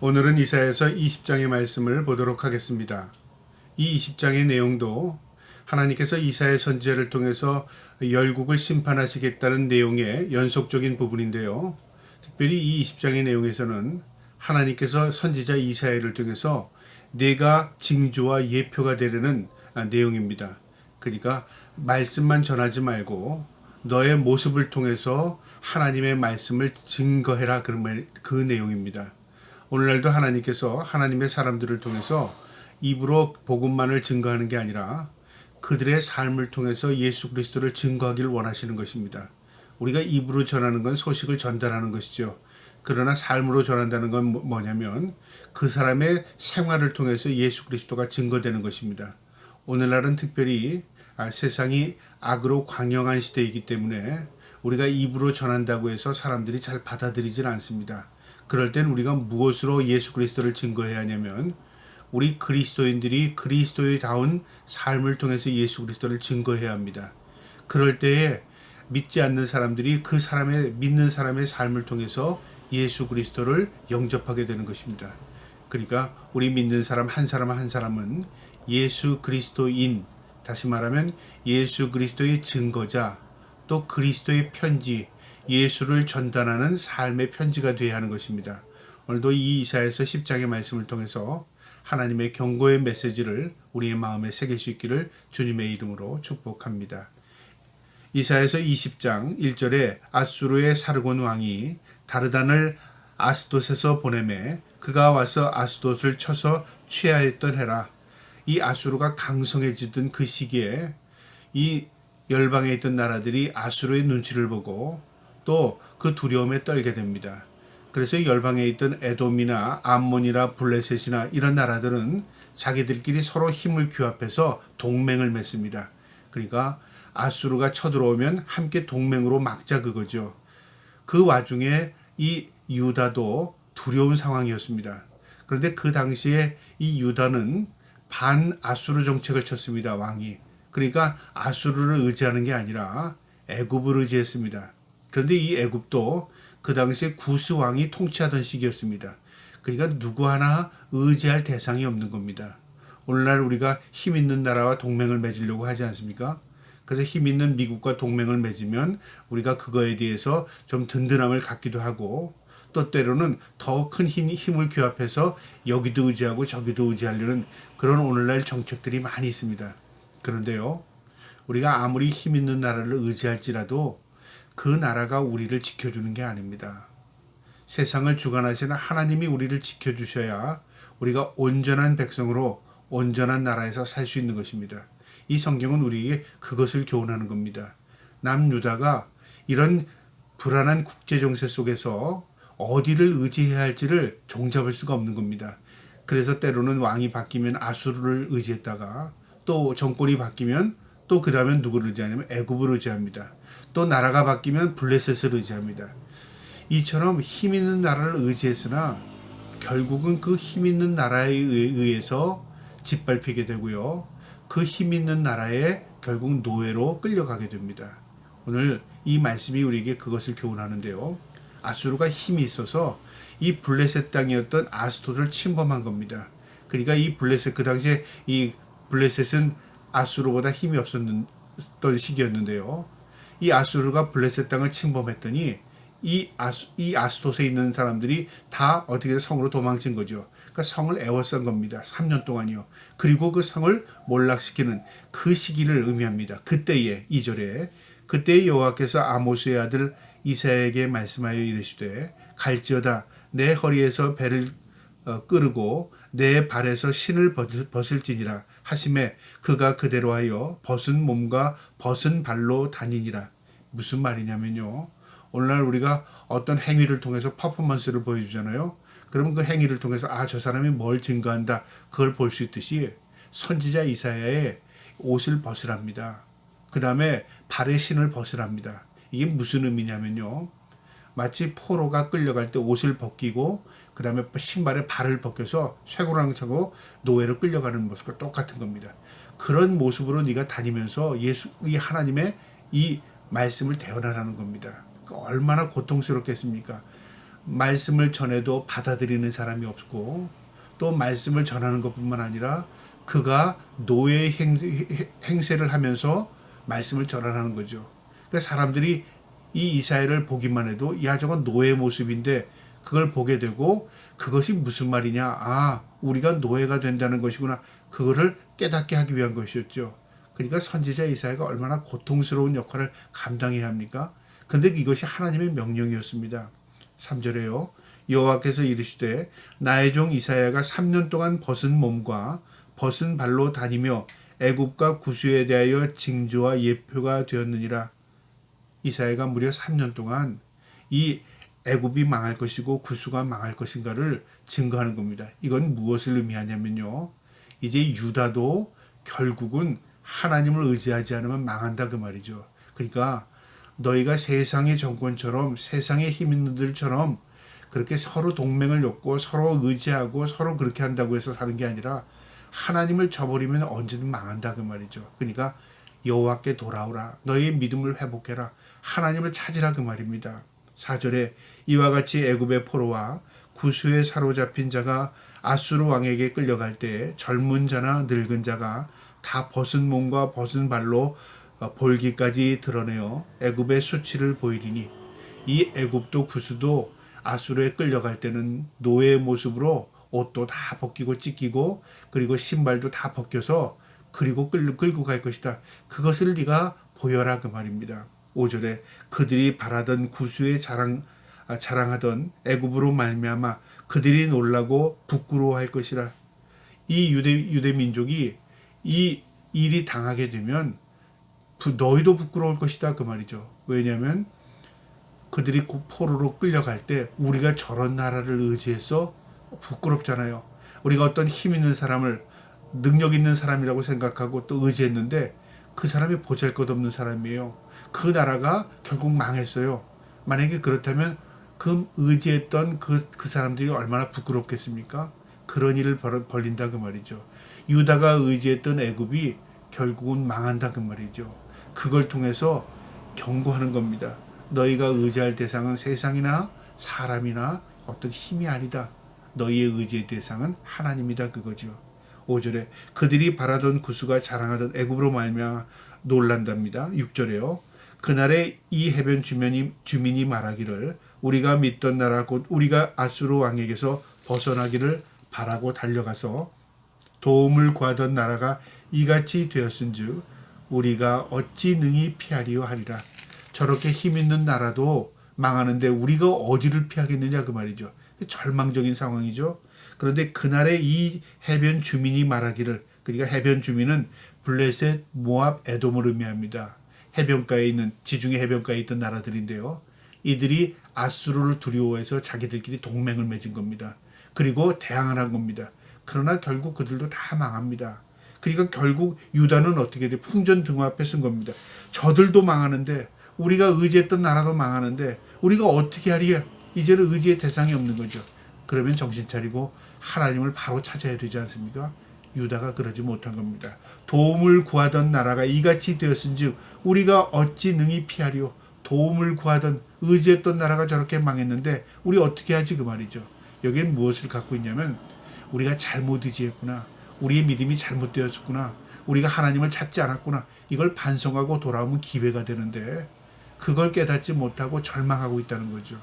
오늘은 이사야서 20장의 말씀을 보도록 하겠습니다. 이 20장의 내용도 하나님께서 이사야 선지자를 통해서 열국을 심판하시겠다는 내용의 연속적인 부분인데요. 특별히 이 20장의 내용에서는 하나님께서 선지자 이사야를 통해서 내가 징조와 예표가 되려는 내용입니다. 그러니까 말씀만 전하지 말고 너의 모습을 통해서 하나님의 말씀을 증거해라, 그 내용입니다. 오늘날도 하나님께서 하나님의 사람들을 통해서 입으로 복음만을 증거하는 게 아니라 그들의 삶을 통해서 예수 그리스도를 증거하기를 원하시는 것입니다. 우리가 입으로 전하는 건 소식을 전달하는 것이죠. 그러나 삶으로 전한다는 건 뭐냐면 그 사람의 생활을 통해서 예수 그리스도가 증거되는 것입니다. 오늘날은 특별히 세상이 악으로 광영한 시대이기 때문에 우리가 입으로 전한다고 해서 사람들이 잘 받아들이질 않습니다. 그럴 땐 우리가 무엇으로 예수 그리스도를 증거해야 하냐면 우리 그리스도인들이 그리스도의다운 삶을 통해서 예수 그리스도를 증거해야 합니다. 그럴 때에 믿지 않는 사람들이 그 사람의 믿는 사람의 삶을 통해서 예수 그리스도를 영접하게 되는 것입니다. 그러니까 우리 믿는 사람 한 사람은 예수 그리스도인, 다시 말하면 예수 그리스도의 증거자, 또 그리스도의 편지, 예수를 전달하는 삶의 편지가 되어야 하는 것입니다. 오늘도 이 이사야서 10장의 말씀을 통해서 하나님의 경고의 메시지를 우리의 마음에 새길 수 있기를 주님의 이름으로 축복합니다. 이사야서 20장 1절에 아수르의 사르곤 왕이 다르단을 아스돗에서 보내매 그가 와서 아스돗을 쳐서 취하였던 해라. 이 아수르가 강성해지던 그 시기에 이 열방에 있던 나라들이 아수르의 눈치를 보고 또 그 두려움에 떨게 됩니다. 그래서 열방에 있던 에돔이나 암몬이나 블레셋이나 이런 나라들은 자기들끼리 서로 힘을 규합해서 동맹을 맺습니다. 그러니까 아수르가 쳐들어오면 함께 동맹으로 막자 그거죠. 그 와중에 이 유다도 두려운 상황이었습니다. 그런데 그 당시에 이 유다는 반 아수르 정책을 쳤습니다. 왕이. 그러니까 아수르를 의지하는 게 아니라 애굽을 의지했습니다. 그런데 이 애굽도 그 당시에 구스 왕이 통치하던 시기였습니다. 그러니까 누구 하나 의지할 대상이 없는 겁니다. 오늘날 우리가 힘 있는 나라와 동맹을 맺으려고 하지 않습니까? 그래서 힘 있는 미국과 동맹을 맺으면 우리가 그거에 대해서 좀 든든함을 갖기도 하고 또 때로는 더 큰 힘을 규합해서 여기도 의지하고 저기도 의지하려는 그런 오늘날 정책들이 많이 있습니다. 그런데요, 우리가 아무리 힘 있는 나라를 의지할지라도 그 나라가 우리를 지켜주는 게 아닙니다. 세상을 주관하시는 하나님이 우리를 지켜주셔야 우리가 온전한 백성으로 온전한 나라에서 살 수 있는 것입니다. 이 성경은 우리에게 그것을 교훈하는 겁니다. 남유다가 이런 불안한 국제정세 속에서 어디를 의지해야 할지를 종잡을 수가 없는 겁니다. 그래서 때로는 왕이 바뀌면 아수르를 의지했다가 또 정권이 바뀌면 또 그 다음에 누구를 의지하냐면 애굽을 의지합니다. 또 나라가 바뀌면 블레셋을 의지합니다. 이처럼 힘 있는 나라를 의지했으나 결국은 그 힘 있는 나라에 의해서 짓밟히게 되고요. 그 힘 있는 나라에 결국 노예로 끌려가게 됩니다. 오늘 이 말씀이 우리에게 그것을 교훈하는데요. 아수르가 힘이 있어서 이 블레셋 땅이었던 아스돗을 침범한 겁니다. 그러니까 이 블레셋, 그 당시에 이 블레셋은 아수르보다 힘이 없었던 시기였는데요. 이 아수르가 블레셋 땅을 침범했더니 이 아스돗에 있는 사람들이 다 어떻게 성으로 도망친 거죠. 그러니까 성을 에워싼 겁니다. 3년 동안이요. 그리고 그 성을 몰락시키는 그 시기를 의미합니다. 그때에 2절에 그때의 여호와께서 아모스의 아들 이사야에게 말씀하여 이르시되 갈지어다 내 허리에서 배를 끄르고 내 발에서 신을 벗을지니라 하심에 그가 그대로 하여 벗은 몸과 벗은 발로 다니니라. 무슨 말이냐면요, 오늘날 우리가 어떤 행위를 통해서 퍼포먼스를 보여주잖아요. 그러면 그 행위를 통해서 저 사람이 뭘 증거한다, 그걸 볼 수 있듯이 선지자 이사야의 옷을 벗으랍니다. 그 다음에 발의 신을 벗으랍니다. 이게 무슨 의미냐면요, 마치 포로가 끌려갈 때 옷을 벗기고 그 다음에 신발에 발을 벗겨서 쇠고랑 차고 노예로 끌려가는 모습과 똑같은 겁니다. 그런 모습으로 네가 다니면서 이 하나님의 이 말씀을 대언하라는 겁니다. 얼마나 고통스럽겠습니까? 말씀을 전해도 받아들이는 사람이 없고 또 말씀을 전하는 것뿐만 아니라 그가 노예 행세를 하면서 말씀을 전하는 거죠. 그러니까 사람들이 이 이사야를 보기만 해도 야 저건 노예 모습인데 그걸 보게 되고 그것이 무슨 말이냐, 아 우리가 노예가 된다는 것이구나, 그거를 깨닫게 하기 위한 것이었죠. 그러니까 선지자 이사야가 얼마나 고통스러운 역할을 감당해야 합니까? 그런데 이것이 하나님의 명령이었습니다. 3절에요. 여호와께서 이르시되 나의 종 이사야가 3년 동안 벗은 몸과 벗은 발로 다니며 애굽과 구스에 대하여 징조와 예표가 되었느니라. 이사야가 무려 3년 동안 이 애굽이 망할 것이고 구스가 망할 것인가를 증거하는 겁니다. 이건 무엇을 의미하냐면요, 이제 유다도 결국은 하나님을 의지하지 않으면 망한다 그 말이죠. 그러니까 너희가 세상의 정권처럼 세상의 힘 있는 들처럼 그렇게 서로 동맹을 엮고 서로 의지하고 서로 그렇게 한다고 해서 사는 게 아니라 하나님을 저버리면 언제든 망한다 그 말이죠. 그러니까 여호와께 돌아오라, 너희의 믿음을 회복해라, 하나님을 찾으라 그 말입니다. 4절에 이와 같이 애굽의 포로와 구스에 사로잡힌 자가 아수르 왕에게 끌려갈 때에 젊은 자나 늙은 자가 다 벗은 몸과 벗은 발로 볼기까지 드러내어 애굽의 수치를 보이리니, 이 애굽도 구스도 아수르에 끌려갈 때는 노예의 모습으로 옷도 다 벗기고 찢기고 그리고 신발도 다 벗겨서 그리고 끌고 갈 것이다. 그것을 네가 보여라 그 말입니다. 5절에 그들이 바라던 구스에 자랑하던 애굽으로 말미암아 그들이 놀라고 부끄러워할 것이라. 이 유대 민족이 이 일이 당하게 되면 너희도 부끄러울 것이다 그 말이죠. 왜냐하면 그들이 포로로 끌려갈 때 우리가 저런 나라를 의지해서 부끄럽잖아요. 우리가 어떤 힘 있는 사람을 능력 있는 사람이라고 생각하고 또 의지했는데 그 사람이 보잘것없는 사람이에요. 그 나라가 결국 망했어요. 만약에 그렇다면 그 의지했던 그 사람들이 얼마나 부끄럽겠습니까? 그런 일을 벌린다 그 말이죠. 유다가 의지했던 애굽이 결국은 망한다 그 말이죠. 그걸 통해서 경고하는 겁니다. 너희가 의지할 대상은 세상이나 사람이나 어떤 힘이 아니다. 너희의 의지의 대상은 하나님이다 그거죠. 5절에 그들이 바라던 구스가 자랑하던 애굽으로 말미암아 놀란답니다. 6절에요. 그날에 이 해변 주민이 말하기를 우리가 믿던 나라 곧 우리가 아수르 왕에게서 벗어나기를 바라고 달려가서 도움을 구하던 나라가 이같이 되었은즉 우리가 어찌 능히 피하리요 하리라. 저렇게 힘 있는 나라도 망하는데 우리가 어디를 피하겠느냐 그 말이죠. 절망적인 상황이죠. 그런데 그날에 이 해변 주민이 말하기를, 그러니까 해변 주민은 블레셋, 모압, 에돔을 의미합니다. 해변가에 있는, 지중해 해변가에 있던 나라들인데요. 이들이 아수르를 두려워해서 자기들끼리 동맹을 맺은 겁니다. 그리고 대항을 한 겁니다. 그러나 결국 그들도 다 망합니다. 그러니까 결국 유다는 어떻게 돼? 풍전등화앞에 쓴 겁니다. 저들도 망하는데, 우리가 의지했던 나라도 망하는데 우리가 어떻게 하리야? 이제는 의지의 대상이 없는 거죠. 그러면 정신 차리고 하나님을 바로 찾아야 되지 않습니까? 유다가 그러지 못한 겁니다. 도움을 구하던 나라가 이같이 되었은즉 우리가 어찌 능히 피하리요? 도움을 구하던 의지했던 나라가 저렇게 망했는데 우리 어떻게 하지 그 말이죠. 여기엔 무엇을 갖고 있냐면 우리가 잘못 의지했구나, 우리의 믿음이 잘못되었구나, 우리가 하나님을 찾지 않았구나, 이걸 반성하고 돌아오면 기회가 되는데 그걸 깨닫지 못하고 절망하고 있다는 거죠.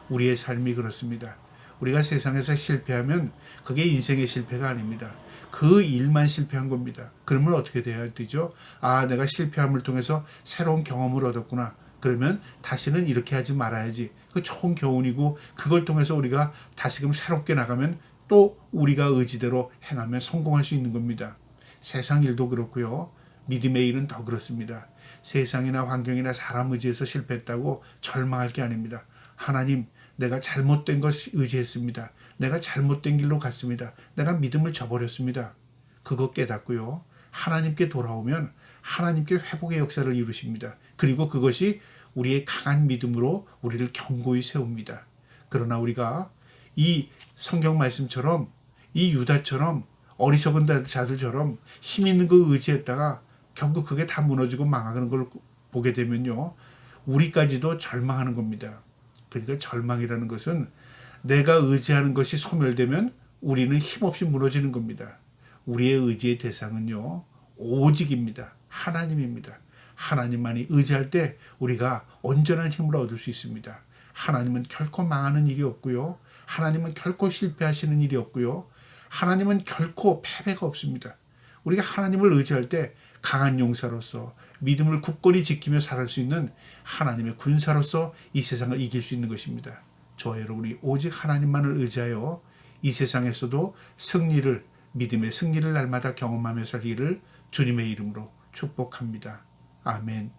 우리의 삶이 그렇습니다. 우리가 세상에서 실패하면 그게 인생의 실패가 아닙니다. 그 일만 실패한 겁니다. 그러면 어떻게 돼야 되죠? 아, 내가 실패함을 통해서 새로운 경험을 얻었구나. 그러면 다시는 이렇게 하지 말아야지. 그 좋은 교훈이고 그걸 통해서 우리가 다시금 새롭게 나가면 또 우리가 의지대로 행하면 성공할 수 있는 겁니다. 세상 일도 그렇고요. 믿음의 일은 더 그렇습니다. 세상이나 환경이나 사람 의지해서 실패했다고 절망할 게 아닙니다. 하나님, 내가 잘못된 것 의지했습니다. 내가 잘못된 길로 갔습니다. 내가 믿음을 저버렸습니다. 그거 깨닫고요. 하나님께 돌아오면 하나님께 회복의 역사를 이루십니다. 그리고 그것이 우리의 강한 믿음으로 우리를 견고히 세웁니다. 그러나 우리가 이 성경 말씀처럼 이 유다처럼 어리석은 자들처럼 힘 있는 거 의지했다가 결국 그게 다 무너지고 망하는 걸 보게 되면요. 우리까지도 절망하는 겁니다. 그러니까 절망이라는 것은 내가 의지하는 것이 소멸되면 우리는 힘없이 무너지는 겁니다. 우리의 의지의 대상은요, 오직입니다. 하나님입니다. 하나님만이 의지할 때 우리가 온전한 힘을 얻을 수 있습니다. 하나님은 결코 망하는 일이 없고요. 하나님은 결코 실패하시는 일이 없고요. 하나님은 결코 패배가 없습니다. 우리가 하나님을 의지할 때 강한 용사로서 믿음을 굳건히 지키며 살아갈 수 있는 하나님의 군사로서 이 세상을 이길 수 있는 것입니다. 저와 여러분이 오직 하나님만을 의지하여 이 세상에서도 승리를, 믿음의 승리를 날마다 경험하며 살기를 주님의 이름으로 축복합니다. 아멘.